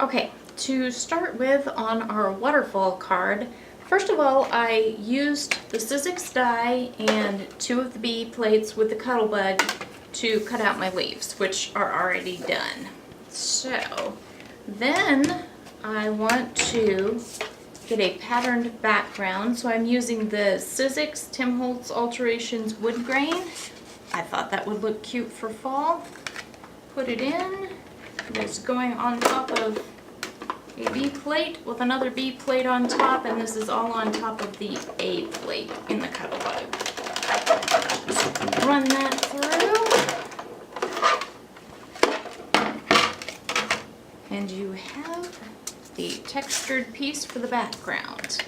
Okay, to start with on our waterfall card, first of all, I used the Sizzix die and 2 of the B plates with the Cuttlebug to cut out my leaves, which are already done. So then I want to get a patterned background, so I'm using the Sizzix Tim Holtz Alterations wood grain. I thought that would look cute for fall. Put it in. It's going on top of a B plate with another B plate on top, and this is all on top of the A plate in the Cuttlebug. Just run that through, and you have the textured piece for the background.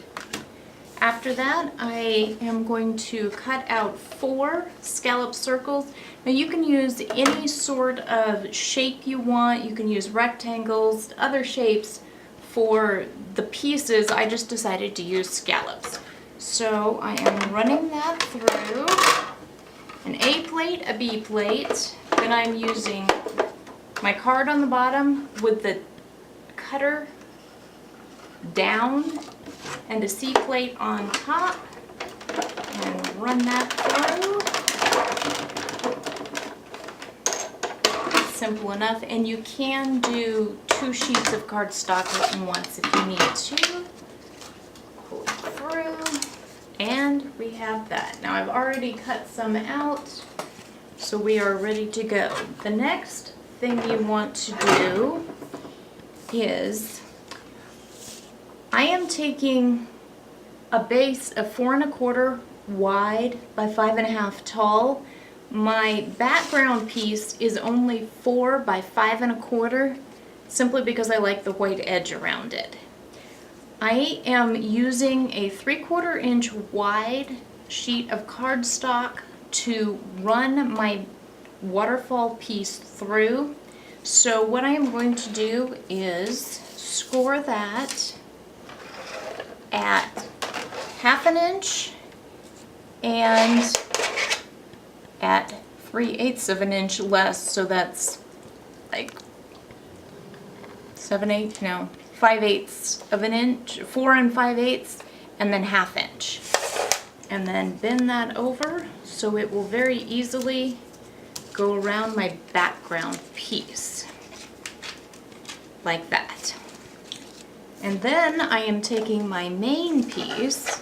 After that, I am going to cut out 4 scallop circles. Now you can use any sort of shape you want. You can use rectangles, other shapes. For the pieces, I just decided to use scallops. So I am running that through an A plate, a B plate. Then I'm using my card on the bottom with the cutter down and a C plate on top, and run that through. Simple enough, and you can do 2 sheets of cardstock at once if you need to. Pull it through, and we have that. Now I've already cut some out, so we are ready to go. The next thing you want to do is, I am taking a base of 4 1/4 wide by 5 1/2 tall. My background piece is only 4 by 5 1/4, simply because I like the white edge around it. I am using a 3/4 inch wide sheet of cardstock to run my waterfall piece through. So what I am going to do is score that at 1/2 inch and at 3/8 of an inch less, so that's like 5/8 of an inch, 4 5/8, and then 1/2 inch. And then bend that over so it will very easily go around my background piece, like that. And then I am taking my main piece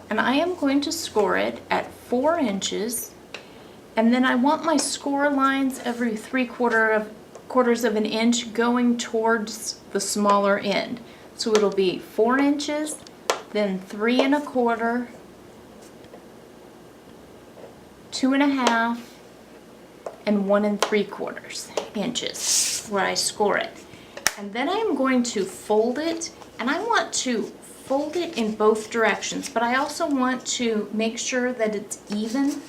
and I am going to score it at 4 inches, and then I want my score lines every 3/4 of an inch going towards the smaller end. So it'll be 4 inches, then 3 1/4, 2 1/2, and 1 3/4 inches where I score it. And then I'm going to fold it, and I want to fold it in both directions, but I also want to make sure that it's even.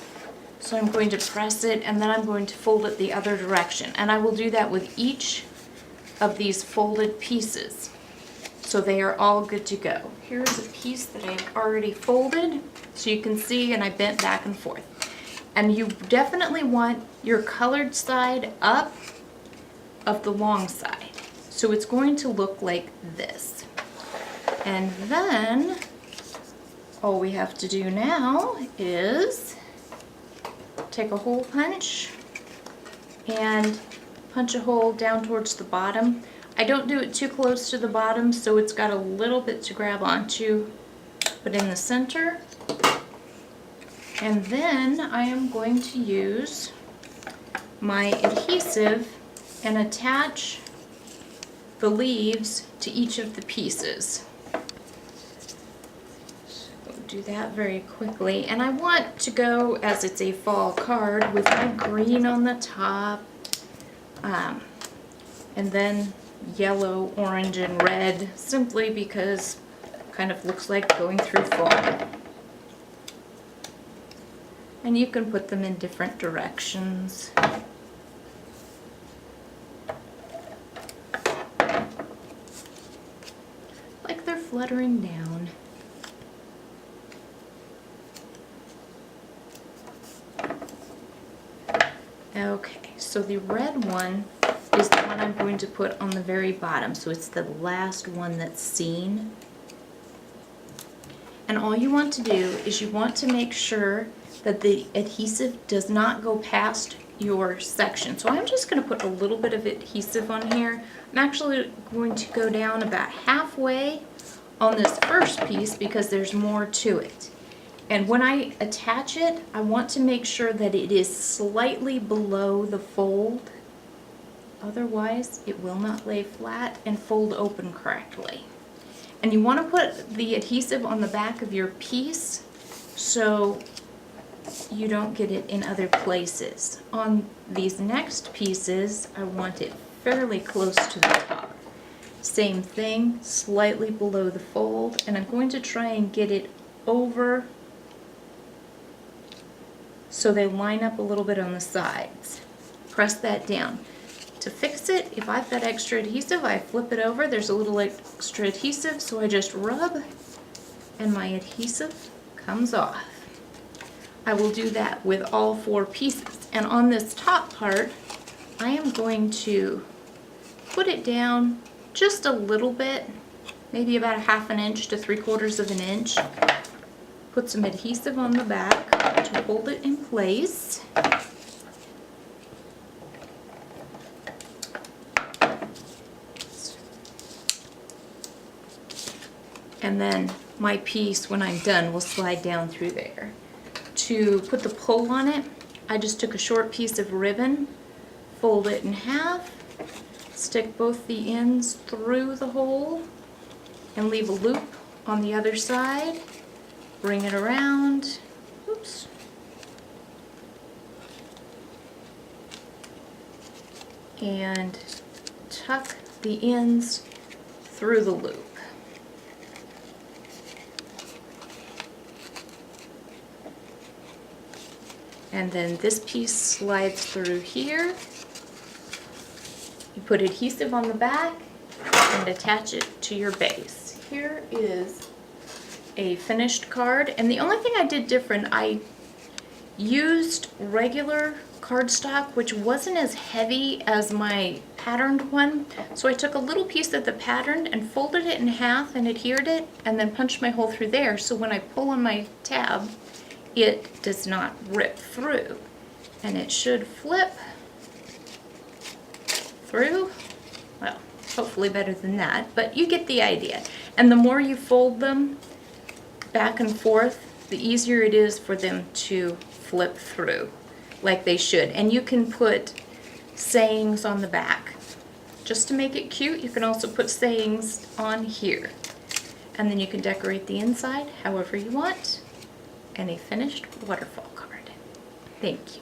So I'm going to press it, and then I'm going to fold it the other direction. And I will do that with each of these folded pieces, so they are all good to go. Here's a piece that I've already folded, so you can see, and I bent back and forth. And you definitely want your colored side up of the long side. So it's going to look like this. And then all we have to do now is take a hole punch and punch a hole down towards the bottom. I don't do it too close to the bottom, so it's got a little bit to grab onto, but in the center. And then I am going to use my adhesive and attach the leaves to each of the pieces. So do that very quickly. And I want to go, as it's a fall card, with my green on the top, and then yellow, orange, and red, simply because it kind of looks like going through fall. And you can put them in different directions. Like they're fluttering down. Okay, so the red one is the one I'm going to put on the very bottom, so it's the last one that's seen. And all you want to do is you want to make sure that the adhesive does not go past your section. So I'm just going to put a little bit of adhesive on here. I'm actually going to go down about halfway on this first piece because there's more to it. And when I attach it, I want to make sure that it is slightly below the fold. Otherwise, it will not lay flat and fold open correctly. And you want to put the adhesive on the back of your piece so you don't get it in other places. On these next pieces, I want it fairly close to the top. Same thing, slightly below the fold, and I'm going to try and get it over so they line up a little bit on the sides. Press that down. To fix it, if I've got extra adhesive, I flip it over. There's a little extra adhesive, so I just rub and my adhesive comes off. I will do that with all 4 pieces. And on this top part, I am going to put it down just a little bit, maybe about 1/2 inch to 3/4 of an inch. Put some adhesive on the back to hold it in place. And then my piece, when I'm done, will slide down through there. To put the pull on it, I just took a short piece of ribbon, fold it in half, stick both the ends through the hole, and leave a loop on the other side. Bring it around, oops, and tuck the ends through the loop. And then this piece slides through here. You put adhesive on the back and attach it to your base. Here is a finished card, and the only thing I did different, I used regular cardstock, which wasn't as heavy as my patterned one. So I took a little piece of the pattern and folded it in half and adhered it, and then punched my hole through there, so when I pull on my tab, it does not rip through. And it should flip through, well, hopefully better than that, but you get the idea. And the more you fold them back and forth, the easier it is for them to flip through like they should. And you can put sayings on the back. Just to make it cute, you can also put sayings on here. And then you can decorate the inside however you want. And a finished waterfall card. Thank you.